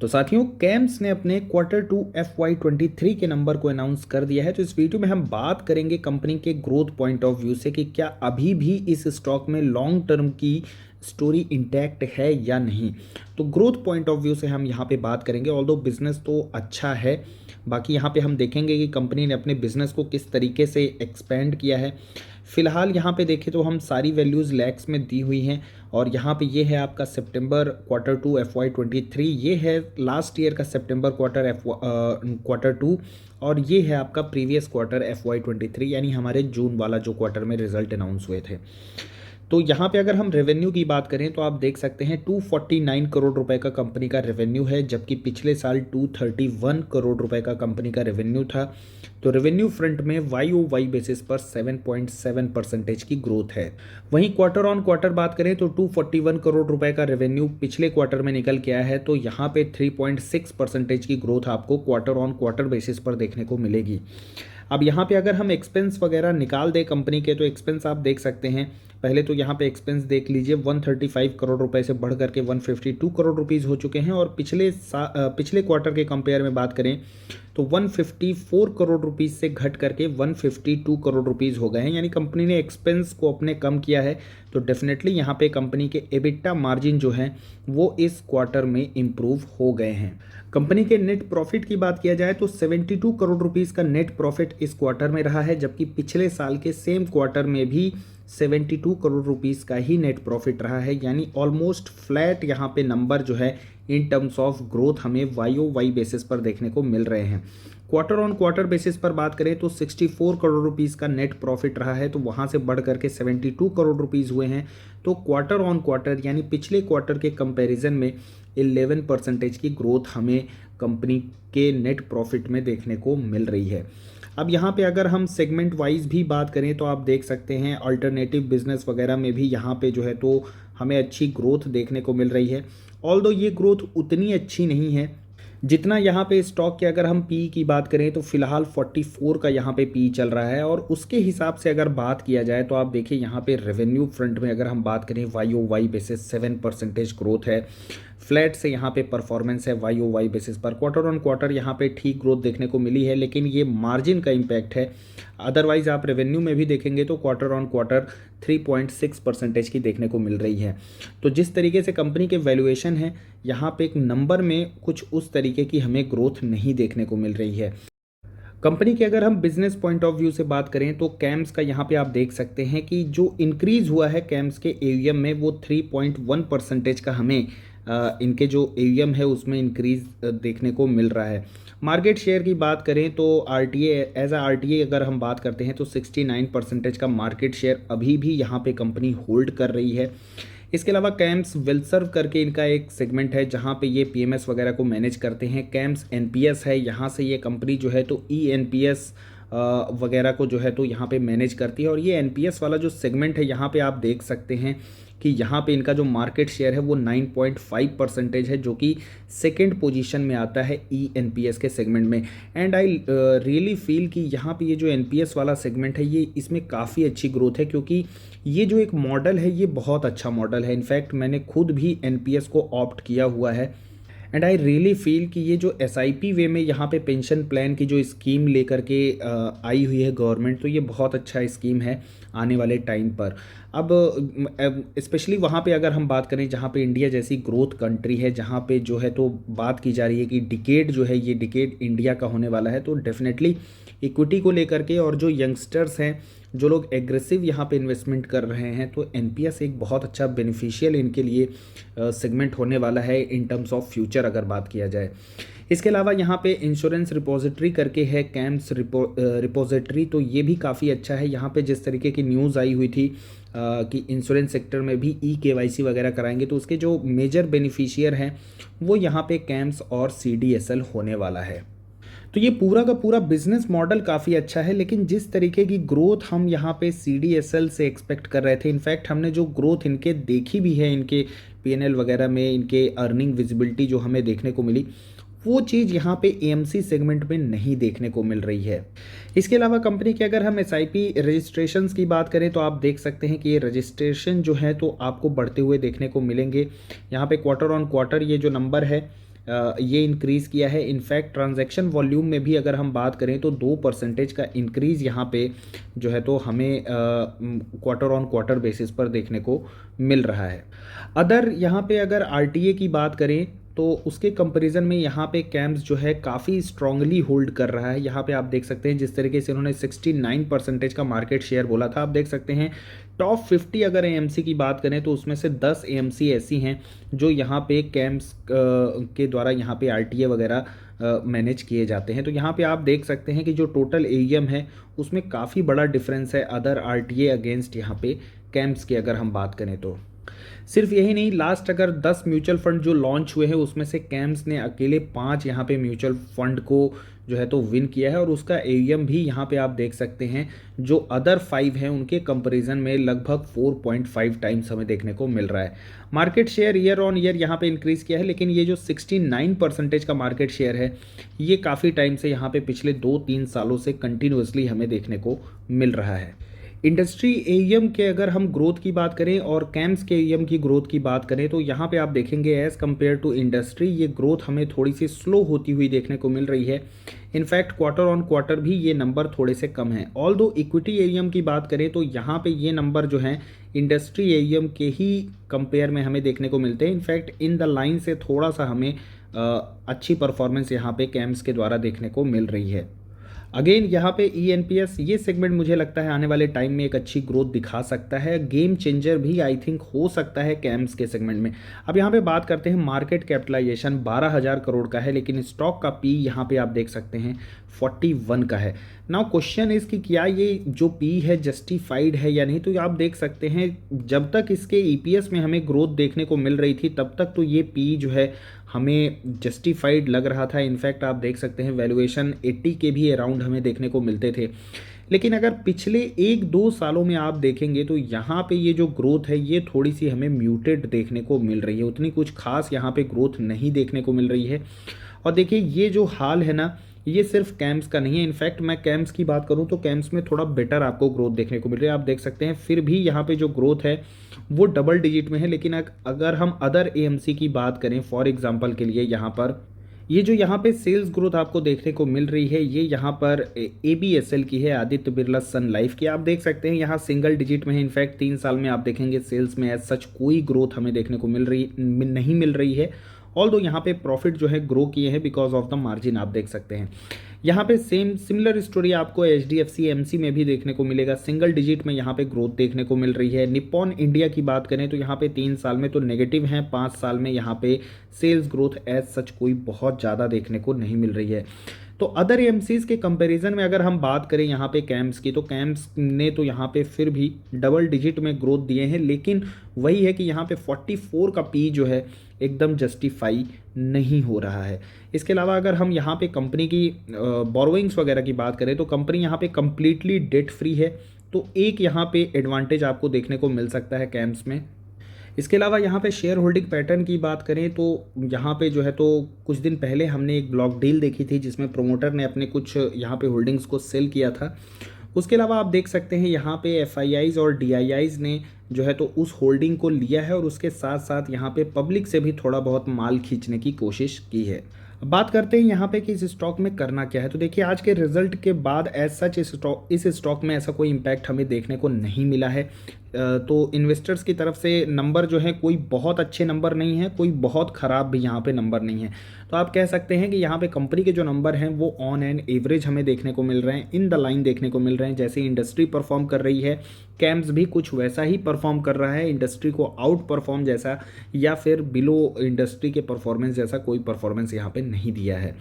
तो साथियों, कैम्स ने अपने Q2 FY23 के नंबर को अनाउंस कर दिया है। तो इस वीडियो में हम बात करेंगे कंपनी के ग्रोथ पॉइंट ऑफ व्यू से कि क्या अभी भी इस स्टॉक में लॉन्ग टर्म की स्टोरी इंटैक्ट है या नहीं। तो ग्रोथ पॉइंट ऑफ व्यू से हम यहाँ पे बात करेंगे। ऑल्दो बिजनेस तो अच्छा है, बाकी यहाँ पे हम देखेंगे कि कंपनी ने अपने बिजनेस को किस तरीके से एक्सपेंड किया है। फिलहाल यहाँ पे देखें तो हम सारी वैल्यूज़ लैक्स में दी हुई हैं और यहाँ पे ये है आपका सितंबर Q2 FY23, ये है लास्ट ईयर का सितंबर Q2 और ये है आपका प्रीवियस क्वार्टर FY23 यानी हमारे जून वाला जो क्वार्टर में रिजल्ट अनाउंस हुए थे। तो यहाँ पे अगर हम रेवेन्यू की बात करें तो आप देख सकते हैं 249 करोड़ रुपए का कंपनी का रेवेन्यू है, जबकि पिछले साल 231 करोड़ रुपए का कंपनी का रेवेन्यू था। तो रेवेन्यू फ्रंट में YOY बेसिस पर 7.7% की ग्रोथ है। वहीं क्वार्टर ऑन क्वार्टर बात करें तो 241 करोड़ रुपए का रेवेन्यू पिछले क्वार्टर में निकल के आया है, तो यहाँ पे 3.6% की ग्रोथ आपको क्वार्टर ऑन क्वार्टर बेसिस पर देखने को मिलेगी। अब यहाँ पे अगर हम एक्सपेंस वगैरह निकाल दें कंपनी के, तो एक्सपेंस आप देख सकते हैं। पहले तो यहाँ पे एक्सपेंस देख लीजिए, 135 करोड़ रुपए से बढ़ करके 152 करोड़ रुपीज़ हो चुके हैं और पिछले क्वार्टर के कंपेयर में बात करें तो 154 करोड़ रुपीज़ से घट करके 152 करोड़ रुपीज़ हो गए हैं, यानी कंपनी ने एक्सपेंस को अपने कम किया है। तो डेफिनेटली यहाँ पे कंपनी के एबिटा मार्जिन जो हैं वो इस क्वार्टर में इम्प्रूव हो गए हैं। कंपनी के नेट प्रॉफिट की बात किया जाए तो 72 करोड़ रुपीज़ का नेट प्रॉफिट इस क्वार्टर में रहा है, जबकि पिछले साल के सेम क्वार्टर में भी 72 करोड़ रुपीज़ का ही नेट प्रॉफिट रहा है, यानी ऑलमोस्ट फ्लैट यहाँ पे नंबर जो है इन टर्म्स ऑफ ग्रोथ हमें YOY बेसिस पर देखने को मिल रहे हैं। क्वार्टर ऑन क्वार्टर बेसिस पर बात करें तो 64 करोड़ रुपीज़ का नेट प्रॉफिट रहा है, तो वहाँ से बढ़ करके 72 करोड़ रुपीज़ हुए हैं। तो क्वार्टर ऑन क्वार्टर यानी पिछले क्वार्टर के कंपैरिजन में 11% की ग्रोथ हमें कंपनी के नेट प्रॉफिट में देखने को मिल रही है। अब यहाँ पे अगर हम सेगमेंट वाइज भी बात करें तो आप देख सकते हैं अल्टरनेटिव बिजनेस वगैरह में भी यहाँ पे जो है तो हमें अच्छी ग्रोथ देखने को मिल रही है। ऑल्दो ये ग्रोथ उतनी अच्छी नहीं है जितना यहाँ पे स्टॉक के अगर हम पी की बात करें तो फिलहाल 44 का यहाँ पे पी चल रहा है और उसके हिसाब से अगर बात किया जाए तो आप देखिए यहाँ पे रेवेन्यू फ्रंट में अगर हम बात करें YOY बेसिस 7% ग्रोथ है। फ्लैट से यहाँ पे परफॉर्मेंस है YOY बेसिस पर। क्वार्टर ऑन क्वार्टर यहाँ पे ठीक ग्रोथ देखने को मिली है, लेकिन ये मार्जिन का इम्पैक्ट है। अदरवाइज आप रेवेन्यू में भी देखेंगे तो क्वार्टर ऑन क्वार्टर 3.6% की देखने को मिल रही है। तो जिस तरीके से कंपनी के वैल्यूएशन है, यहाँ पे एक नंबर में कुछ उस तरीके की हमें ग्रोथ नहीं देखने को मिल रही है। कंपनी के अगर हम बिजनेस पॉइंट ऑफ व्यू से बात करें तो कैम्स का यहाँ पे आप देख सकते हैं कि जो इंक्रीज हुआ है कैम्स के AUM में वो 3.1% का हमें इनके जो AUM है उसमें इंक्रीज देखने को मिल रहा है। मार्केट शेयर की बात करें तो RTA अगर हम बात करते हैं तो 69% का मार्केट शेयर अभी भी यहाँ पे कंपनी होल्ड कर रही है। इसके अलावा कैम्स वेलसर्व करके इनका एक सेगमेंट है जहाँ पे ये PMS वगैरह को मैनेज करते हैं। कैम्स NPS है, यहाँ से ये कंपनी जो है तो ENPS वगैरह को जो है तो यहाँ पे मैनेज करती है और ये NPS वाला जो सेगमेंट है यहाँ पे आप देख सकते हैं कि यहाँ पे इनका जो मार्केट शेयर है वो 9.5% है, जो कि सेकंड पोजीशन में आता है ENPS के सेगमेंट में। एंड आई रियली फील कि यहाँ पे ये जो NPS वाला सेगमेंट है ये इसमें काफ़ी अच्छी ग्रोथ है, क्योंकि ये जो एक मॉडल है ये बहुत अच्छा मॉडल है। इनफैक्ट मैंने खुद भी NPS को ऑप्ट किया हुआ है एंड आई रियली फील कि ये जो SIP वे में यहाँ पे पेंशन प्लान की जो स्कीम लेकर के आई हुई है गवर्नमेंट, तो ये बहुत अच्छा स्कीम है आने वाले टाइम पर। अब स्पेशली वहाँ पे अगर हम बात करें जहाँ पे इंडिया जैसी ग्रोथ कंट्री है, जहाँ पे जो है तो बात की जा रही है कि डिकेड जो है ये डिकेड इंडिया का होने वाला है, तो डेफिनेटली इक्विटी को लेकर के और जो यंगस्टर्स हैं जो लोग एग्रेसिव यहाँ पे इन्वेस्टमेंट कर रहे हैं, तो NPS एक बहुत अच्छा बेनिफिशियल इनके लिए सेगमेंट होने वाला है इन टर्म्स ऑफ फ्यूचर अगर बात किया जाए। इसके अलावा यहाँ पे इंश्योरेंस रिपोजिटरी करके है कैम्स रिपोजिटरी, तो ये भी काफ़ी अच्छा है। यहाँ पे जिस तरीके की न्यूज़ आई हुई थी कि इंश्योरेंस सेक्टर में भी KYC वगैरह कराएंगे, तो उसके जो मेजर बेनिफिशियर हैं वो यहाँ पे कैम्स और CDSL होने वाला है। तो ये पूरा का पूरा बिजनेस मॉडल काफ़ी अच्छा है, लेकिन जिस तरीके की ग्रोथ हम यहाँ पे CDSL से एक्सपेक्ट कर रहे थे, इनफैक्ट हमने जो ग्रोथ इनके देखी भी है इनके PNL वगैरह में, इनके अर्निंग विजिबिलिटी जो हमें देखने को मिली, वो चीज़ यहाँ पे AMC सेगमेंट में नहीं देखने को मिल रही है। इसके अलावा कंपनी के अगर हम SIP रजिस्ट्रेशंस की बात करें तो आप देख सकते हैं कि ये रजिस्ट्रेशन जो है तो आपको बढ़ते हुए देखने को मिलेंगे। यहाँ पे क्वार्टर ऑन क्वार्टर ये जो नंबर है ये इंक्रीज़ किया है। इनफैक्ट ट्रांजैक्शन वॉल्यूम में भी अगर हम बात करें तो 2% का इंक्रीज़ यहाँ पे जो है तो हमें क्वार्टर ऑन क्वार्टर बेसिस पर देखने को मिल रहा है। अदर यहाँ पे अगर आरटीए की बात करें तो उसके कंपैरिजन में यहाँ पे कैम्स जो है काफ़ी स्ट्रांगली होल्ड कर रहा है। यहाँ पे आप देख सकते हैं जिस तरीके से उन्होंने 69% का मार्केट शेयर बोला था, आप देख सकते हैं टॉप 50 अगर एएमसी की बात करें तो उसमें से 10 एएमसी ऐसी हैं जो यहाँ पे कैम्स के द्वारा यहाँ पे आरटीए वगैरह मैनेज किए जाते हैं। तो यहाँ पे आप देख सकते हैं कि जो टोटल एईएम है उसमें काफ़ी बड़ा डिफरेंस है अदर आरटीए अगेंस्ट यहाँ पे कैम्स की अगर हम बात करें तो। सिर्फ यही नहीं, लास्ट अगर 10 म्यूचुअल फंड जो लॉन्च हुए हैं उसमें से कैम्स ने अकेले 5 यहाँ पे म्यूचुअल फंड को जो है तो विन किया है और उसका एईएम भी यहाँ पे आप देख सकते हैं जो अदर 5 हैं उनके कंपैरिजन में लगभग 4.5 टाइम्स हमें देखने को मिल रहा है। Market share year on year यहाँ पे इंक्रीज़ किया है, लेकिन ये जो 69% का मार्केट शेयर है ये काफ़ी टाइम से यहाँ पे पिछले 2-3 सालों से कंटिन्यूसली हमें देखने को मिल रहा है। इंडस्ट्री एईएम के अगर हम ग्रोथ की बात करें और कैम्स के एईएम की ग्रोथ की बात करें तो यहाँ पे आप देखेंगे एज़ कम्पेयर टू इंडस्ट्री ये ग्रोथ हमें थोड़ी सी स्लो होती हुई देखने को मिल रही है। इनफैक्ट क्वार्टर ऑन क्वार्टर भी ये नंबर थोड़े से कम हैं। ऑल दो इक्विटी एईएम की बात करें तो यहाँ पे ये नंबर जो हैं इंडस्ट्री एईएम के ही कंपेयर में हमें देखने को मिलते हैं। इनफैक्ट इन द लाइन से थोड़ा सा हमें अच्छी परफॉर्मेंस यहाँ पे कैम्स के द्वारा देखने को मिल रही है। अगेन यहाँ पे ईएनपीएस ये सेगमेंट मुझे लगता है आने वाले टाइम में एक अच्छी ग्रोथ दिखा सकता है, गेम चेंजर भी आई थिंक हो सकता है कैम्स के सेगमेंट में। अब यहाँ पे बात करते हैं मार्केट कैपिटलाइजेशन 12,000 करोड़ का है, लेकिन स्टॉक का पी यहाँ पे आप देख सकते हैं 41 का है। नाउ क्वेश्चन इज कि क्या ये जो पी है जस्टिफाइड है या नहीं, तो आप देख सकते हैं जब तक इसके ईपीएस में हमें ग्रोथ देखने को मिल रही थी तब तक तो ये पी जो है हमें जस्टिफाइड लग रहा था। इनफैक्ट आप देख सकते हैं वैल्यूएशन 80 के भी अराउंड हमें देखने को मिलते थे। लेकिन अगर पिछले 1-2 सालों में आप देखेंगे तो यहाँ पे ये जो ग्रोथ है ये थोड़ी सी हमें म्यूटेड देखने को मिल रही है, उतनी कुछ खास यहाँ पे ग्रोथ नहीं देखने को मिल रही है। और देखिए ये जो हाल है ना ये सिर्फ कैम्स का नहीं है। इनफैक्ट मैं कैम्स की बात करूं तो कैम्स में थोड़ा बेटर आपको ग्रोथ देखने को मिल रही है। आप देख सकते हैं फिर भी यहाँ पे जो ग्रोथ है वो डबल डिजिट में है। लेकिन अगर हम अदर एएमसी की बात करें फॉर एग्जांपल के लिए यहाँ पर ये जो यहाँ पे सेल्स ग्रोथ आपको देखने को मिल रही है ये यहाँ पर एबीएसएल की है, आदित्य बिरला सन लाइफ की। आप देख सकते हैं यहाँ सिंगल डिजिट में है। इनफैक्ट 3 साल में आप देखेंगे सेल्स में एज सच कोई ग्रोथ हमें देखने को नहीं मिल रही है। ऑल्दो यहाँ पे प्रॉफिट जो है ग्रो किए हैं बिकॉज ऑफ द मार्जिन आप देख सकते हैं। यहाँ पे सिमिलर स्टोरी आपको एचडीएफसी एमसी में भी देखने को मिलेगा, सिंगल डिजिट में यहाँ पे ग्रोथ देखने को मिल रही है। निप्पॉन इंडिया की बात करें तो यहाँ पे 3 साल में तो नेगेटिव हैं, 5 साल में यहाँ पे सेल्स ग्रोथ एज सच कोई बहुत ज़्यादा देखने को नहीं मिल रही है। तो अदर एमसीज के कंपैरिजन में अगर हम बात करें यहाँ पे कैम्स की तो कैम्स ने तो यहाँ पे फिर भी डबल डिजिट में ग्रोथ दिए हैं, लेकिन वही है कि यहाँ पे 44 का पी जो है एकदम जस्टिफाई नहीं हो रहा है। इसके अलावा अगर हम यहाँ पे कंपनी की बोरोइंग्स वगैरह की बात करें तो कंपनी यहाँ पे कम्प्लीटली डेट फ्री है, तो एक यहाँ पे एडवांटेज आपको देखने को मिल सकता है कैम्स में। इसके अलावा यहाँ पे शेयर होल्डिंग पैटर्न की बात करें तो यहाँ पे जो है तो कुछ दिन पहले हमने एक ब्लॉक डील देखी थी जिसमें प्रोमोटर ने अपने कुछ यहाँ पे होल्डिंग्स को सेल किया था। उसके अलावा आप देख सकते हैं यहाँ पे एफआईआईज और डीआईआईज ने जो है तो उस होल्डिंग को लिया है और उसके साथ साथ यहाँ पे पब्लिक से भी थोड़ा बहुत माल खींचने की कोशिश की है। बात करते हैं यहाँ पे कि इस स्टॉक में करना क्या है। तो देखिए आज के रिजल्ट के बाद एज सच इस स्टॉक में ऐसा कोई इम्पैक्ट हमें देखने को नहीं मिला है। तो इन्वेस्टर्स की तरफ से नंबर जो है कोई बहुत अच्छे नंबर नहीं है, कोई बहुत ख़राब भी यहाँ पे नंबर नहीं है। तो आप कह सकते हैं कि यहाँ पे कंपनी के जो नंबर हैं वो ऑन एंड एवरेज हमें देखने को मिल रहे हैं, इन द लाइन देखने को मिल रहे हैं। जैसे इंडस्ट्री परफॉर्म कर रही है कैम्स भी कुछ वैसा ही परफॉर्म कर रहा है, इंडस्ट्री को आउट परफॉर्म जैसा या फिर बिलो इंडस्ट्री के परफॉर्मेंस जैसा कोई परफॉर्मेंस यहाँ पे नहीं दिया है।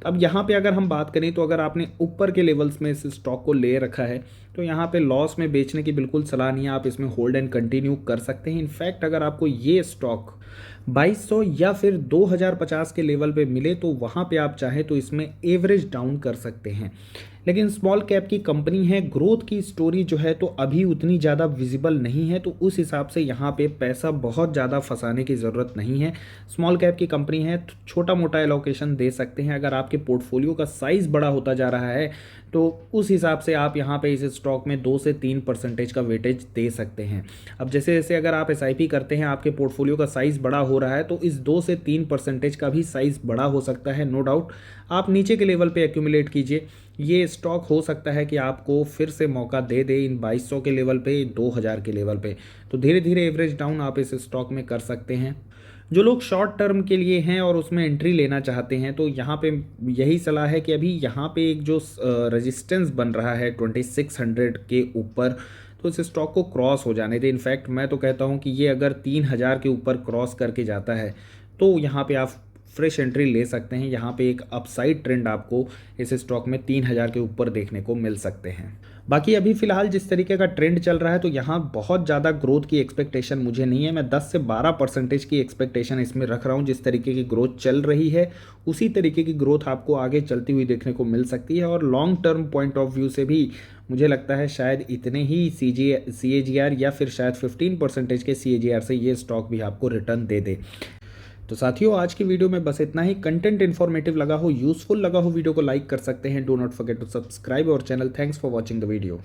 अब यहाँ पे अगर हम बात करें तो अगर आपने ऊपर के लेवल्स में इस स्टॉक को ले रखा है तो यहाँ पे लॉस में बेचने की बिल्कुल सलाह नहीं है, आप इसमें होल्ड एंड कंटिन्यू कर सकते हैं। इनफैक्ट अगर आपको ये स्टॉक 2200 या फिर 2050 के लेवल पे मिले तो वहाँ पे आप चाहें तो इसमें एवरेज डाउन कर सकते हैं। लेकिन स्मॉल कैप की कंपनी है, ग्रोथ की स्टोरी जो है तो अभी उतनी ज़्यादा विजिबल नहीं है, तो उस हिसाब से यहाँ पे पैसा बहुत ज़्यादा फंसाने की ज़रूरत नहीं है। स्मॉल कैप की कंपनी है, छोटा मोटा एलोकेशन दे सकते हैं। अगर आपके पोर्टफोलियो का साइज़ बड़ा होता जा रहा है तो उस हिसाब से आप यहाँ पे इस स्टॉक में 2 से 3% का वेटेज दे सकते हैं। अब जैसे जैसे अगर आप एसआईपी करते हैं आपके पोर्टफोलियो का साइज़ बड़ा हो रहा है, तो इस 2 से 3% का भी साइज़ बड़ा हो सकता है, नो डाउट। आप नीचे के लेवल पे एक्यूमुलेट कीजिए, ये स्टॉक हो सकता है कि आपको फिर से मौका दे दे इन 2200 के लेवल पे, 2000 के लेवल पे। तो धीरे धीरे एवरेज डाउन आप इस स्टॉक में कर सकते हैं। जो लोग शॉर्ट टर्म के लिए हैं और उसमें एंट्री लेना चाहते हैं, तो यहाँ पे यही सलाह है कि अभी यहाँ पे एक जो रेजिस्टेंस बन रहा है 2600 के ऊपर, तो इस स्टॉक को क्रॉस हो जाने दें। इनफैक्ट मैं तो कहता हूँ कि ये अगर 3000 के ऊपर क्रॉस करके जाता है तो यहाँ पे आप फ्रेश एंट्री ले सकते हैं। यहाँ पे एक अपसाइड ट्रेंड आपको इस स्टॉक में 3000 के ऊपर देखने को मिल सकते हैं। बाकी अभी फिलहाल जिस तरीके का ट्रेंड चल रहा है, तो यहाँ बहुत ज़्यादा ग्रोथ की एक्सपेक्टेशन मुझे नहीं है। मैं 10 से 12% की एक्सपेक्टेशन इसमें रख रहा हूँ। जिस तरीके की ग्रोथ चल रही है उसी तरीके की ग्रोथ आपको आगे चलती हुई देखने को मिल सकती है। और long term point of view से भी मुझे लगता है शायद इतने ही CAGR या फिर शायद 15% के CAGR से ये स्टॉक भी आपको रिटर्न दे दे। तो साथियों, आज की वीडियो में बस इतना ही। कंटेंट इन्फॉर्मेटिव लगा हो, यूजफुल लगा हो, वीडियो को लाइक कर सकते हैं। Do not forget to subscribe our channel. Thanks for watching the video.